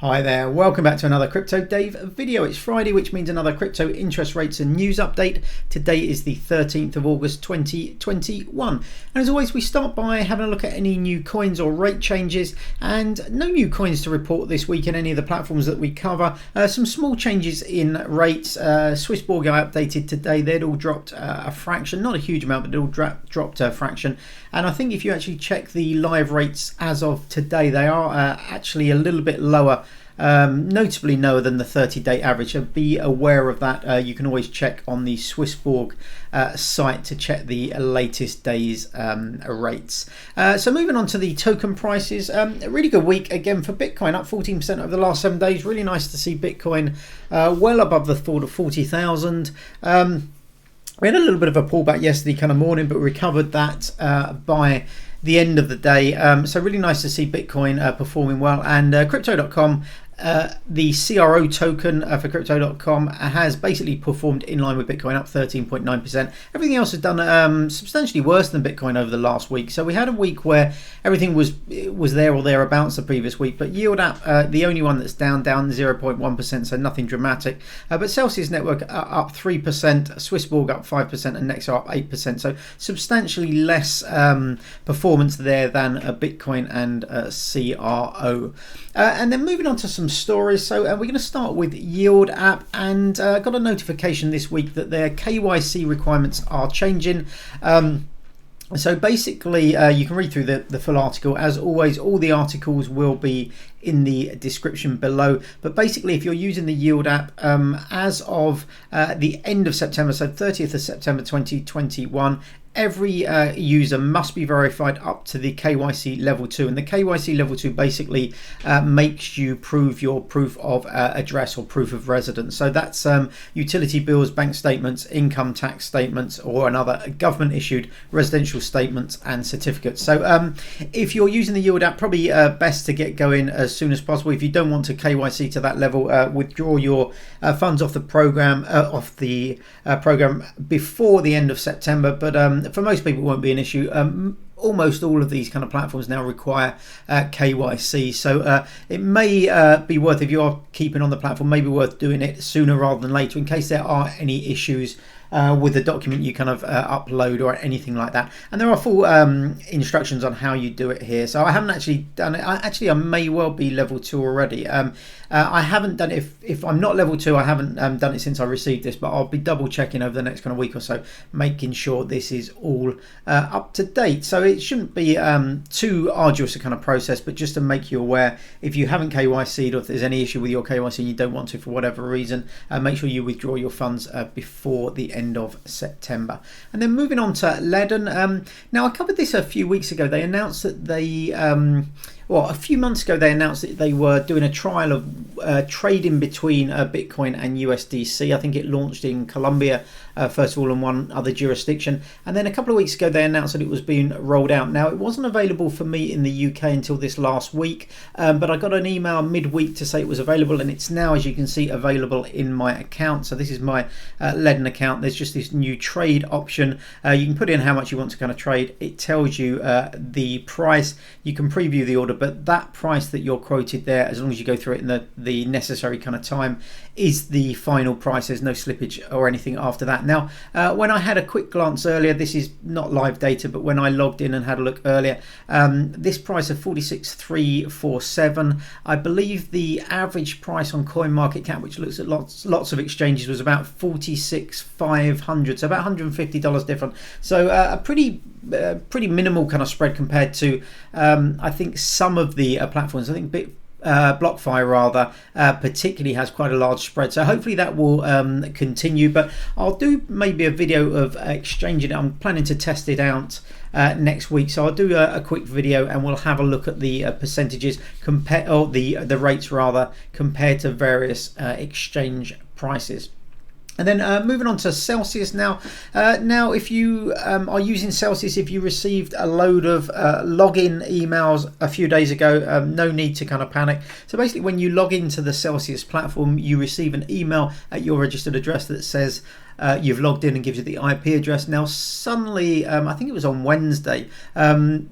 Hi there, welcome back to another Crypto Dave video. It's Friday, which means another crypto interest rates and news update. Today is the 13th of August 2021. And as always, we start by having a look at any new coins or rate changes, and no new coins to report this week in any of the platforms that we cover. Some small changes in rates. Swissborg I updated today. They'd all dropped a fraction, not a huge amount, but they'd all dropped a fraction. And I think if you actually check the live rates as of today, they are actually a little bit lower. Notably lower than the 30-day average, so be aware of that. You can always check on the Swissborg site to check the latest day's rates. So moving on to the token prices, a really good week again for Bitcoin, up 14% over the last 7 days. Really nice to see Bitcoin well above the thought of 40,000. We had a little bit of a pullback yesterday kind of morning, but recovered that by the end of the day. So really nice to see Bitcoin performing well. And crypto.com, the CRO token for crypto.com has basically performed in line with Bitcoin, up 13.9%. Everything else has done substantially worse than Bitcoin over the last week. So we had a week where everything was there or thereabouts the previous week, but Yield App, the only one that's down 0.1%, so nothing dramatic. But Celsius Network up 3%, Swissborg up 5%, and Nexo up 8%. So substantially less performance there than Bitcoin and CRO. And then moving on to some stories. So we're going to start with Yield App, and got a notification this week that their KYC requirements are changing. So basically, you can read through the full article. As always, all the articles will be in the description below. But basically, if you're using the Yield App as of the end of September, so 30th of September 2021, every user must be verified up to the KYC level 2, and the KYC level 2 basically makes you prove your proof of address or proof of residence. So that's utility bills, bank statements, income tax statements, or another government issued residential statements and certificates. So if you're using the Yield App, probably best to get going as soon as possible. If you don't want to KYC to that level, withdraw your funds off the program before the end of September. But for most people, it won't be an issue. Almost all of these kind of platforms now require KYC, so it may be worth, if you are keeping on the platform, maybe worth doing it sooner rather than later, in case there are any issues with the document you kind of upload or anything like that. And there are full instructions on how you do it here. So I haven't actually done it. I may well be level 2 already. I haven't done it. If I'm not level 2, I haven't done it since I received this, but I'll be double checking over the next kind of week or so, making sure this is all up to date. So it shouldn't be too arduous a kind of process, but just to make you aware, if you haven't KYC'd or if there's any issue with your KYC and you don't want to for whatever reason, make sure you withdraw your funds before the end of September. And then moving on to Leaden. Now I covered this a few weeks ago. They announced that they a few months ago, they announced that they were doing a trial of trading between Bitcoin and USDC. I think it launched in Colombia, first of all, and one other jurisdiction. And then a couple of weeks ago, they announced that it was being rolled out. Now, it wasn't available for me in the UK until this last week, but I got an email midweek to say it was available, and it's now, as you can see, available in my account. So this is my Leaden account. There's just this new trade option. You can put in how much you want to kind of trade. It tells you the price. You can preview the order, but that price that you're quoted there, as long as you go through it in the necessary kind of time, is the final price. There's no slippage or anything after that. Now, when I had a quick glance earlier, this is not live data, but when I logged in and had a look earlier, this price of 46,347, I believe the average price on CoinMarketCap, which looks at lots of exchanges, was about 46,500, so about $150 different. So a pretty minimal kind of spread compared to I think some of the platforms. I think BlockFi rather particularly has quite a large spread, so hopefully that will continue. But I'll do maybe a video of exchanging it. I'm planning to test it out next week, so I'll do a quick video and we'll have a look at the percentages the rates rather, compared to various exchange prices. And then moving on to Celsius now. Now, if you are using Celsius, if you received a load of login emails a few days ago, no need to kind of panic. So basically, when you log into the Celsius platform, you receive an email at your registered address that says you've logged in and gives you the IP address. Now suddenly, I think it was on Wednesday,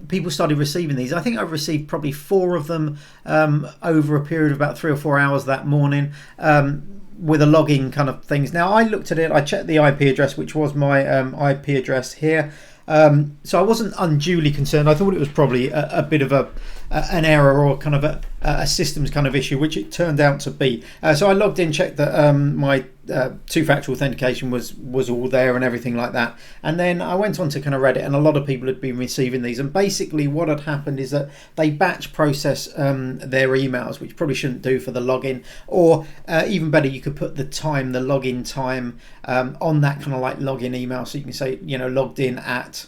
people started receiving these. I think I've received probably 4 of them over a period of about 3 or 4 hours that morning. With a login kind of things. Now I looked at it, I checked the IP address, which was my IP address here. So I wasn't unduly concerned. I thought it was probably a bit of an error or kind of a systems kind of issue, which it turned out to be. So I logged in, checked that my two-factor authentication was all there and everything like that. And then I went on to kind of Reddit, and a lot of people had been receiving these. And basically what had happened is that they batch process their emails, which probably shouldn't do for the login. Or even better, you could put the time, the login time on that kind of like login email. So you can say, logged in at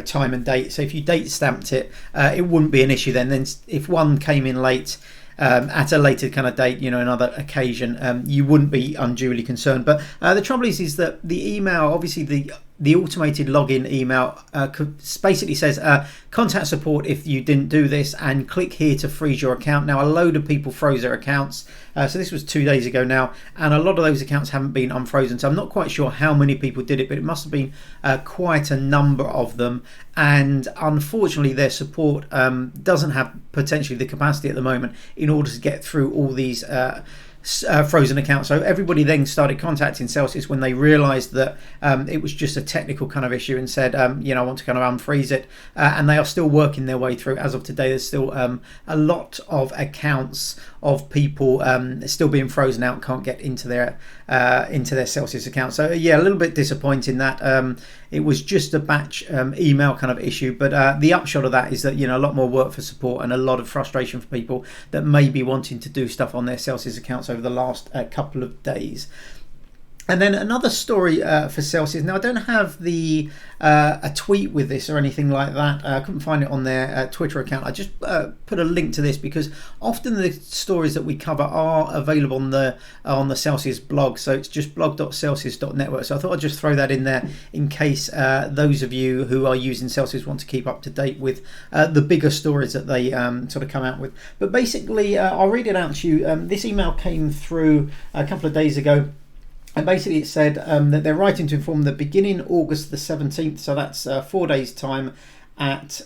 time and date. So if you date stamped it, it wouldn't be an issue then. Then if one came in late at a later kind of date, another occasion, you wouldn't be unduly concerned. But the trouble is that the email, obviously the automated login email basically says contact support if you didn't do this, and click here to freeze your account. Now a load of people froze their accounts, so this was 2 days ago now, and a lot of those accounts haven't been unfrozen, so I'm not quite sure how many people did it, but it must have been quite a number of them. And unfortunately their support doesn't have potentially the capacity at the moment in order to get through all these frozen accounts. So everybody then started contacting Celsius when they realized that it was just a technical kind of issue, and said I want to kind of unfreeze it, and they are still working their way through. As of today, there's still a lot of accounts of people still being frozen out, can't get into their Celsius account. So yeah, a little bit disappointing that it was just a batch email kind of issue, but the upshot of that is that a lot more work for support and a lot of frustration for people that may be wanting to do stuff on their Celsius accounts over the last couple of days. And then another story for Celsius. Now I don't have a tweet with this or anything like that. I couldn't find it on their Twitter account. I just put a link to this because often the stories that we cover are available on the Celsius blog. So it's just blog.celsius.network. So I thought I'd just throw that in there in case those of you who are using Celsius want to keep up to date with the bigger stories that they sort of come out with. But basically, I'll read it out to you. This email came through a couple of days ago. And basically it said that they're writing to inform that beginning August the 17th, so that's 4 days' time, at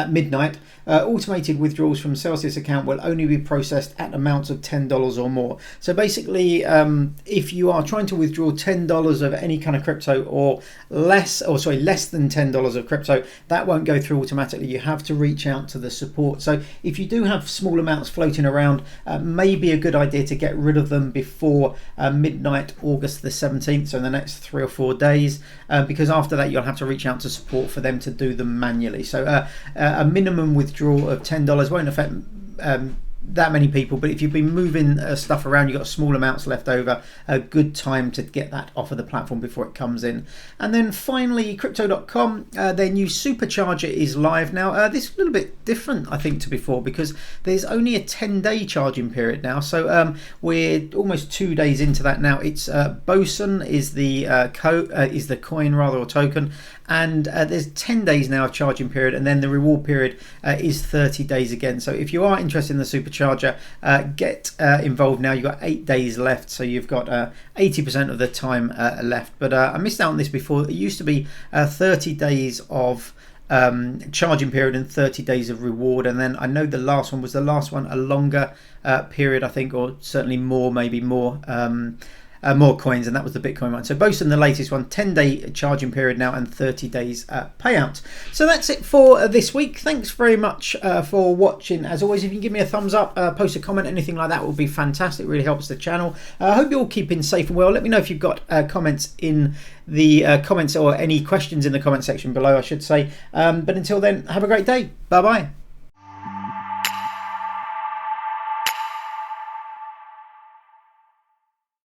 midnight, automated withdrawals from Celsius account will only be processed at amounts of $10 or more. So basically, if you are trying to withdraw $10 of any kind of crypto or less than $10 of crypto, that won't go through automatically. You have to reach out to the support. So if you do have small amounts floating around, maybe a good idea to get rid of them before midnight August the 17th, so in the next 3 or 4 days, because after that you'll have to reach out to support for them to do them manually. So a minimum withdrawal of $10 won't affect that many people, but if you've been moving stuff around, you've got small amounts left over, a good time to get that off of the platform before it comes in. And then finally, crypto.com, their new supercharger is live now. This is a little bit different, I think, to before, because there's only a 10-day charging period now. So we're almost 2 days into that now. It's Boson is the coin or token, and there's 10 days now of charging period, and then the reward period is 30 days again. So if you are interested in the supercharger, get involved now. You've got 8 days left, so you've got 80% of the time left. But I missed out on this before. It used to be 30 days of charging period and 30 days of reward, and then I know the last one was a longer period, I think, or certainly more, maybe more coins, and that was the Bitcoin one. So Boson, the latest one, 10-day charging period now and 30 days payout. So that's it for this week. Thanks very much for watching. As always, if you can give me a thumbs up, post a comment, anything like that would be fantastic. It really helps the channel. I hope you're all keeping safe and well. Let me know if you've got comments in the comments, or any questions in the comment section below, I should say. But until then, have a great day. Bye bye.